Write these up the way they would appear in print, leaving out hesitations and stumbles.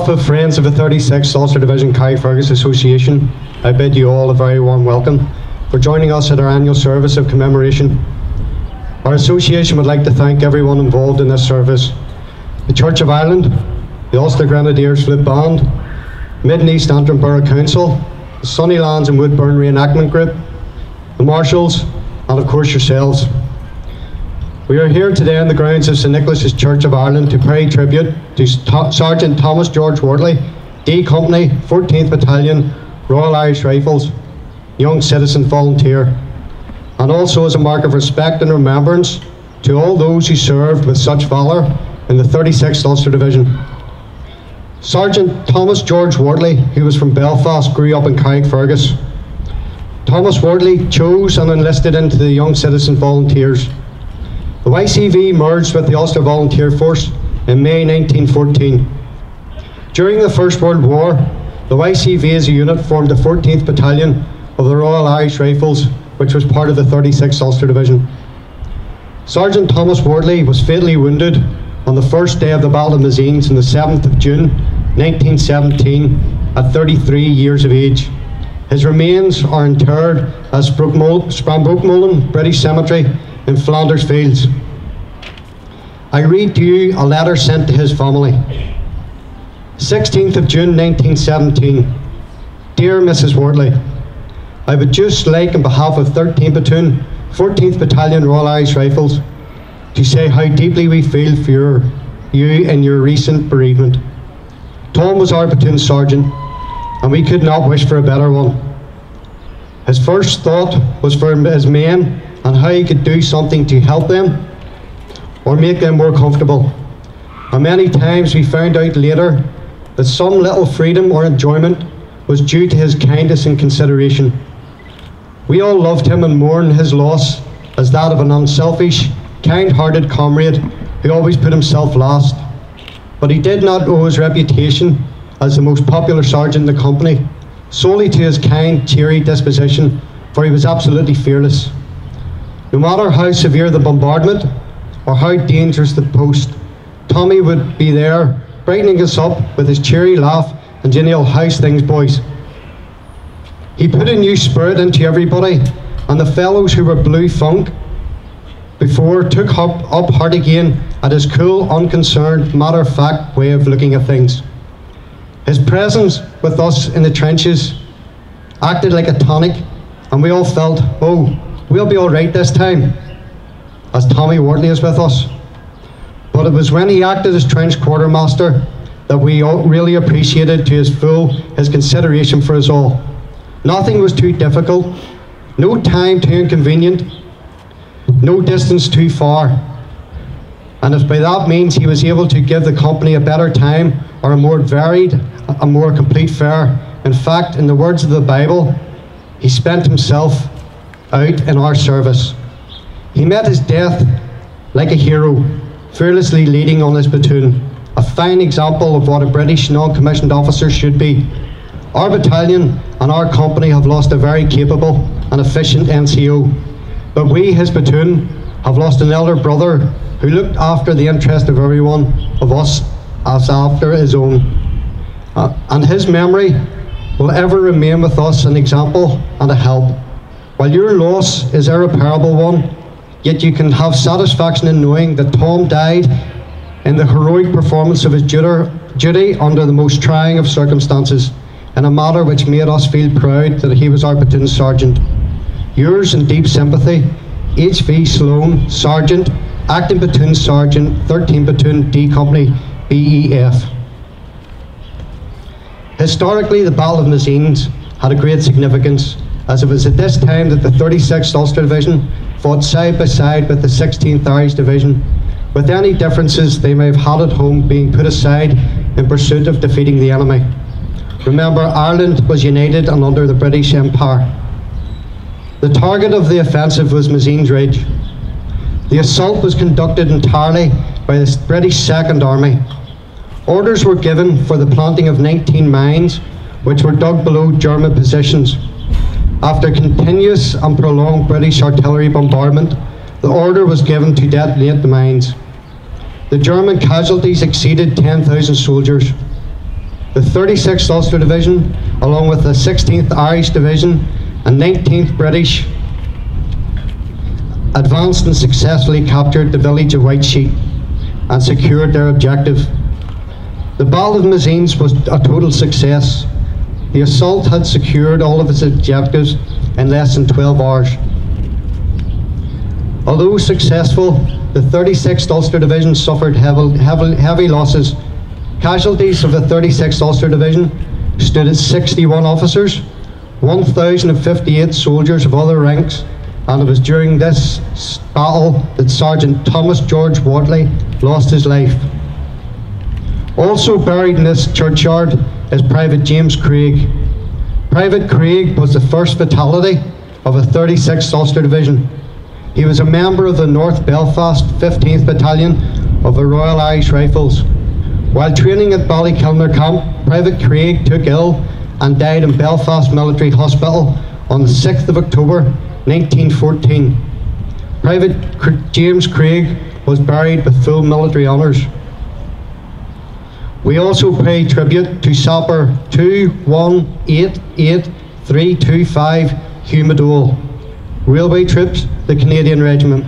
behalf of Friends of the 36th Ulster Division Carrickfergus Association, I bid you all a very warm welcome for joining us at our annual service of commemoration. Our association would like to thank everyone involved in this service: the Church of Ireland, the Ulster Grenadiers Flute Band, Mid and East Antrim Borough Council, the Sunnylands and Woodburn Reenactment Group, the Marshals, and of course yourselves. We are here today on the grounds of St Nicholas's Church of Ireland to pay tribute to Sergeant Thomas George Wortley, D Company, 14th Battalion, Royal Irish Rifles, young citizen volunteer, and also as a mark of respect and remembrance to all those who served with such valour in the 36th Ulster Division. Sergeant Thomas George Wortley, who was from Belfast, grew up in Carrickfergus. Thomas Wortley chose and enlisted into the Young Citizen Volunteers. The YCV merged with the Ulster Volunteer Force in May 1914. During the First World War, the YCV as a unit formed the 14th Battalion of the Royal Irish Rifles, which was part of the 36th Ulster Division. Sergeant Thomas Wortley was fatally wounded on the first day of the Battle of Messines on the 7th of June 1917 at 33 years of age. His remains are interred at Sprambrookmolen British Cemetery in Flanders Fields. I read to you a letter sent to his family. 16th of June 1917. Dear Mrs. Wortley, I would just like, on behalf of 13th Platoon, 14th Battalion Royal Irish Rifles, to say how deeply we feel for you in your recent bereavement. Tom was our platoon sergeant, and we could not wish for a better one. His first thought was for his men and how he could do something to help them or make them more comfortable. And many times we found out later that some little freedom or enjoyment was due to his kindness and consideration. We all loved him and mourned his loss as that of an unselfish, kind-hearted comrade who always put himself last. But he did not owe his reputation as the most popular sergeant in the company solely to his kind, cheery disposition, for he was absolutely fearless. No matter how severe the bombardment or how dangerous the post, Tommy would be there, brightening us up with his cheery laugh and genial "How's things, boys?" He put a new spirit into everybody, and the fellows who were blue funk before took up heart again at his cool, unconcerned, matter-of-fact way of looking at things. His presence with us in the trenches acted like a tonic, and we all felt, oh, we'll be all right this time, as Tommy Wortley is with us. But it was when he acted as trench quartermaster that we all really appreciated to his full his consideration for us all. Nothing was too difficult, no time too inconvenient, no distance too far. And if by that means he was able to give the company a better time or a more varied, a more complete fare, in fact, in the words of the Bible, he spent himself out in our service. He met his death like a hero, fearlessly leading on his platoon, a fine example of what a British non-commissioned officer should be. Our battalion and our company have lost a very capable and efficient NCO, but we, his platoon, have lost an elder brother who looked after the interest of every one of us as after his own. And his memory will ever remain with us an example and a help. While your loss is an irreparable one, yet you can have satisfaction in knowing that Tom died in the heroic performance of his duty under the most trying of circumstances, in a matter which made us feel proud that he was our platoon sergeant. Yours in deep sympathy, H.V. Sloan, Sergeant, Acting Platoon Sergeant, 13th Platoon D Company, BEF. Historically, the Battle of Messines had a great significance, as it was at this time that the 36th Ulster Division fought side by side with the 16th Irish Division, with any differences they may have had at home being put aside in pursuit of defeating the enemy. Remember, Ireland was united and under the British Empire. The target of the offensive was Messines Ridge. The assault was conducted entirely by the British Second Army. Orders were given for the planting of 19 mines, which were dug below German positions. After continuous and prolonged British artillery bombardment, the order was given to detonate the mines. The German casualties exceeded 10,000 soldiers. The 36th Ulster Division, along with the 16th Irish Division and 19th British, advanced and successfully captured the village of White Sheet and secured their objective. The Battle of Mazines was a total success. The assault had secured all of its objectives in less than 12 hours. Although successful, the 36th Ulster Division suffered heavy losses. Casualties of the 36th Ulster Division stood at 61 officers, 1,058 soldiers of other ranks, and it was during this battle that Sergeant Thomas George Wortley lost his life. Also buried in this churchyard is Private James Craig. Private Craig was the first fatality of a 36th Ulster Division. He was a member of the North Belfast 15th Battalion of the Royal Irish Rifles. While training at Ballykilner Camp, Private Craig took ill and died in Belfast Military Hospital on the 6th of October 1914. Private James Craig was buried with full military honours. We also pay tribute to Sapper 2188325 Hugh Madole, Railway Troops, the Canadian Regiment.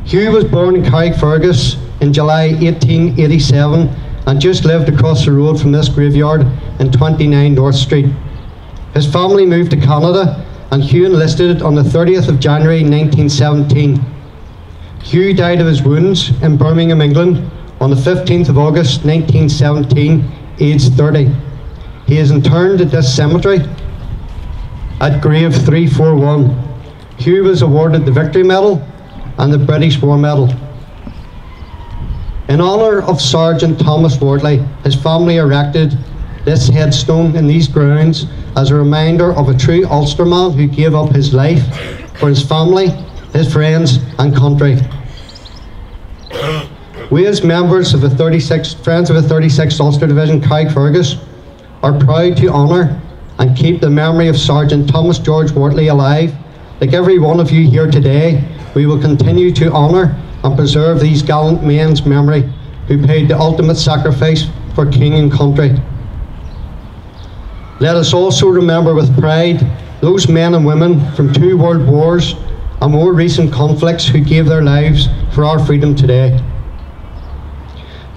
Hugh was born in Carrickfergus in July 1887 and just lived across the road from this graveyard in 29 North Street. His family moved to Canada and Hugh enlisted on the 30th of January 1917. Hugh died of his wounds in Birmingham, England on the 15th of August 1917, aged 30. He is interred at this cemetery at grave 341. Hugh was awarded the Victory Medal and the British War Medal. In honour of Sergeant Thomas Wortley, his family erected this headstone in these grounds as a reminder of a true Ulsterman who gave up his life for his family, his friends and country. We as members of the 36th Ulster Division Carrickfergus are proud to honour and keep the memory of Sergeant Thomas George Wortley alive. Like every one of you here today, we will continue to honour and preserve these gallant men's memory who paid the ultimate sacrifice for king and country. Let us also remember with pride those men and women from 2 world wars and more recent conflicts who gave their lives for our freedom today.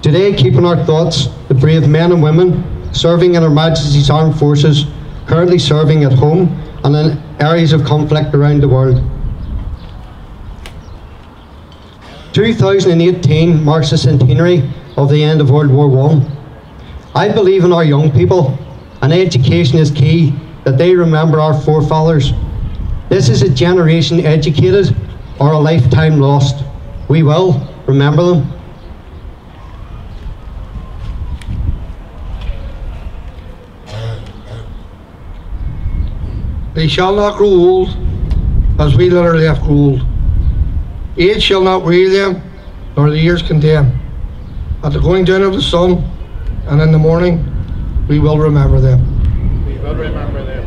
Today, keep in our thoughts the brave men and women serving in Her Majesty's Armed Forces, currently serving at home and in areas of conflict around the world. 2018 marks the centenary of the end of World War I. I believe in our young people, and education is key, that they remember our forefathers. This is a generation educated or a lifetime lost. We will remember them. They shall not grow old, as we that are left grow old. Age shall not weary them, nor the years condemn. At the going down of the sun, and in the morning, we will remember them. We will remember them.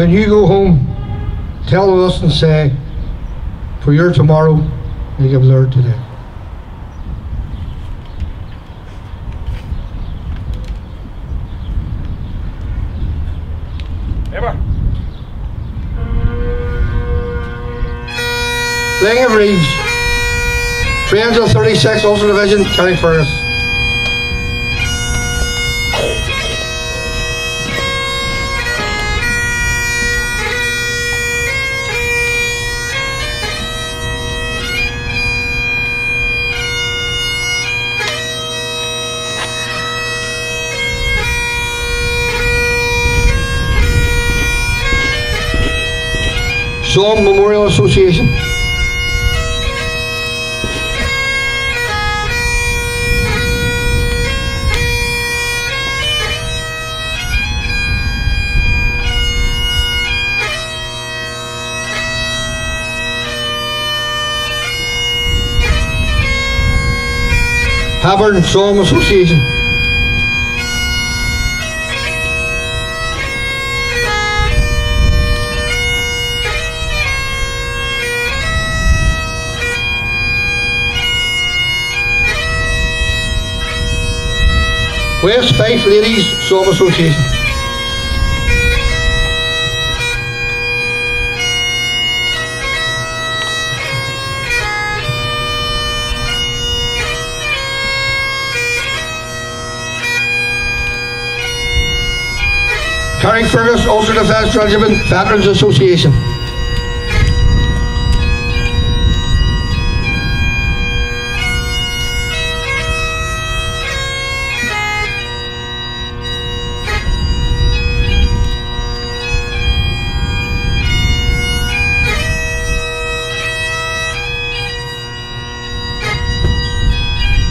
when you go home, tell us and say, for your tomorrow, you give Lord today. Ever. Laying of Reeves, Friends of 36th Ulster Division, Carrickfergus. Somme Memorial Association. Havern Somme Association. West Fife Ladies Somme Association. Carrickfergus Ulster Defence Regiment Veterans Association.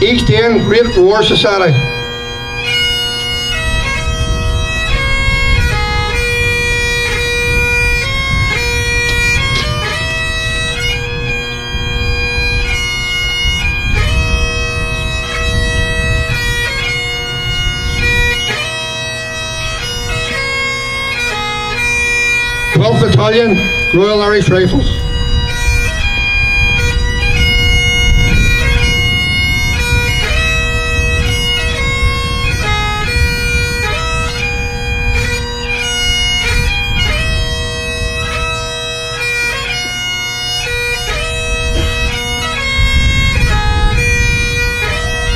East End Great War Society. Battalion, Royal Irish Rifles.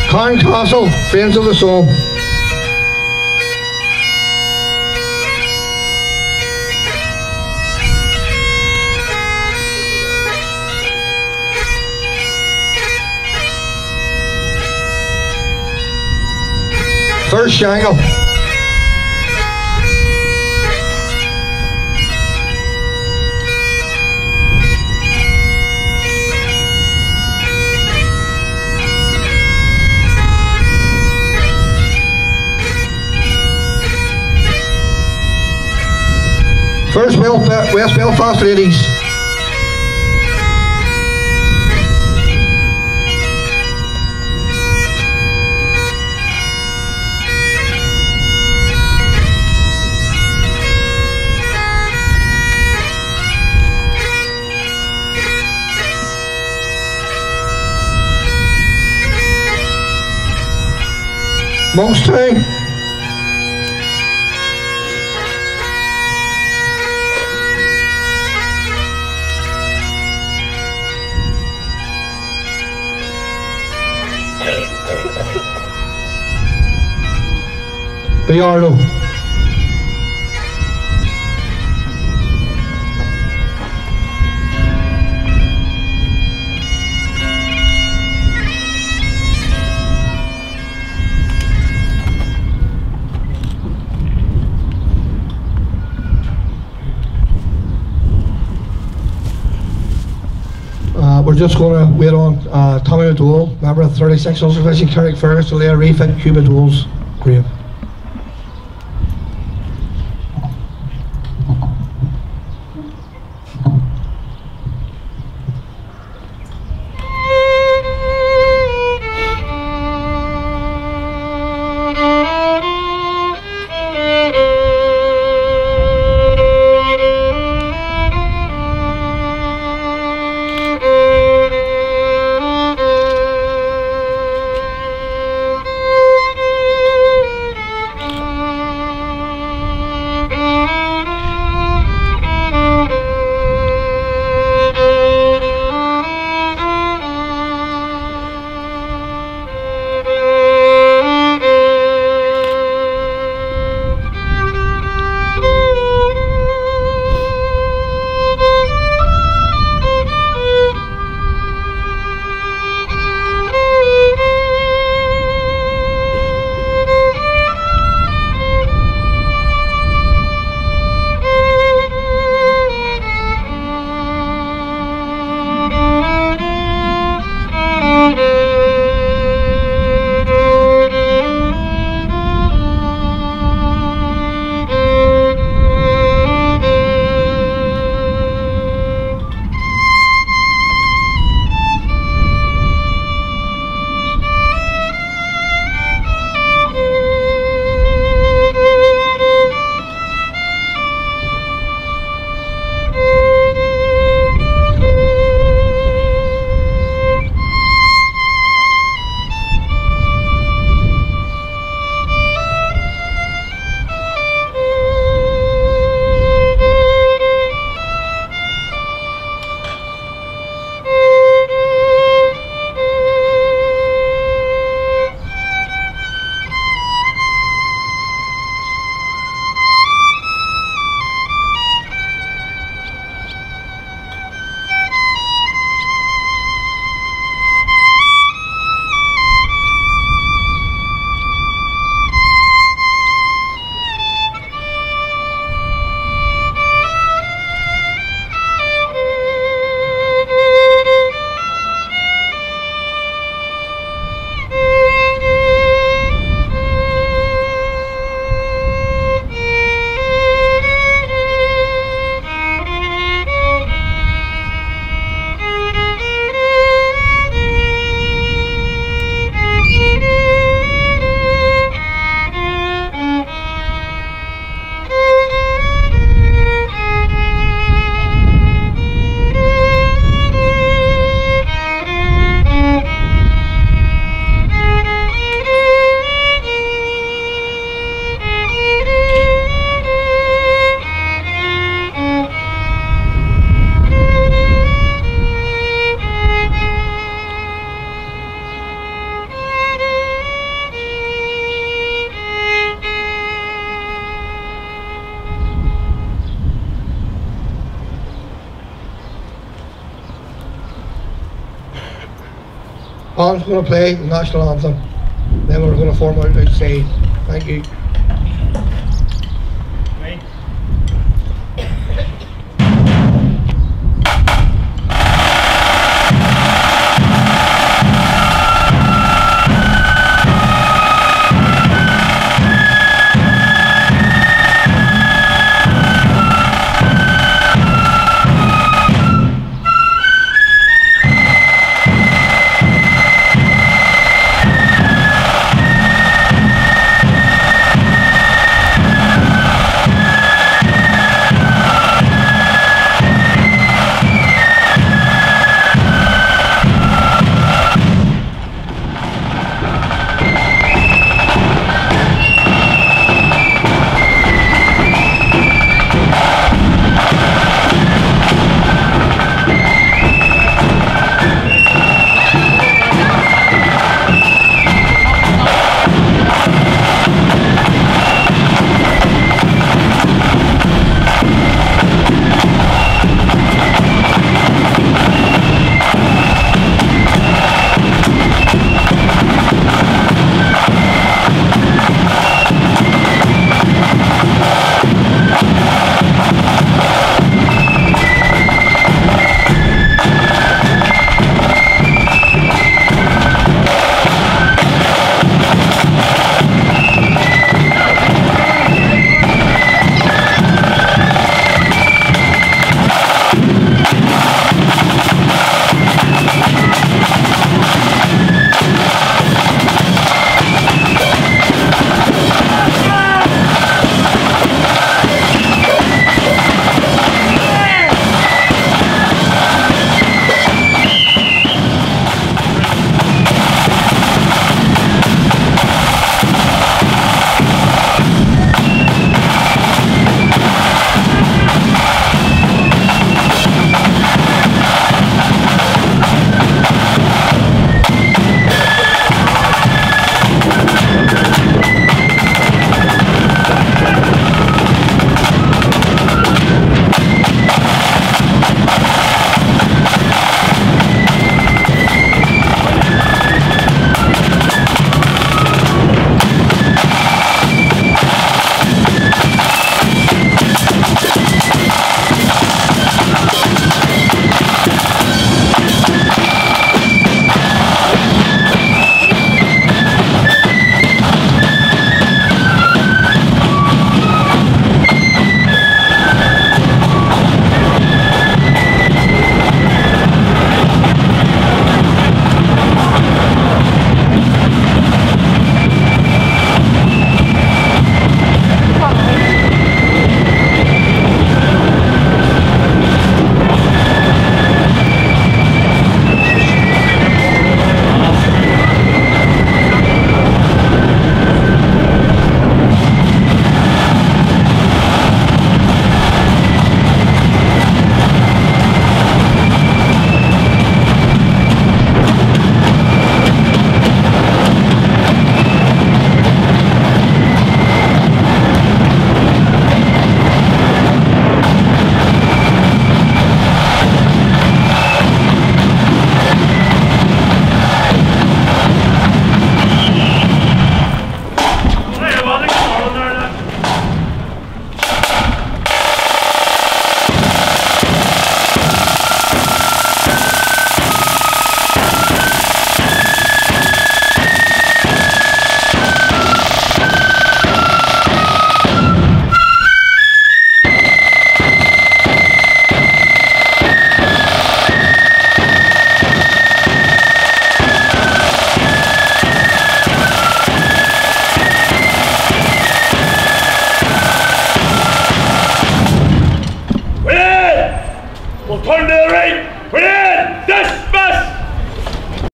Carn Castle, Friends of the Somme. First Shangle. First West Belfast Ladies. Monkstown. Bayardo. We're just going to wait on Tommy O'Dowell, member of 36th Ulster Division, Carrickfergus, to lay a wreath at Hugh O'Dowell's grave. Band's going to play the national anthem. Then we're going to form out outside. Thank you.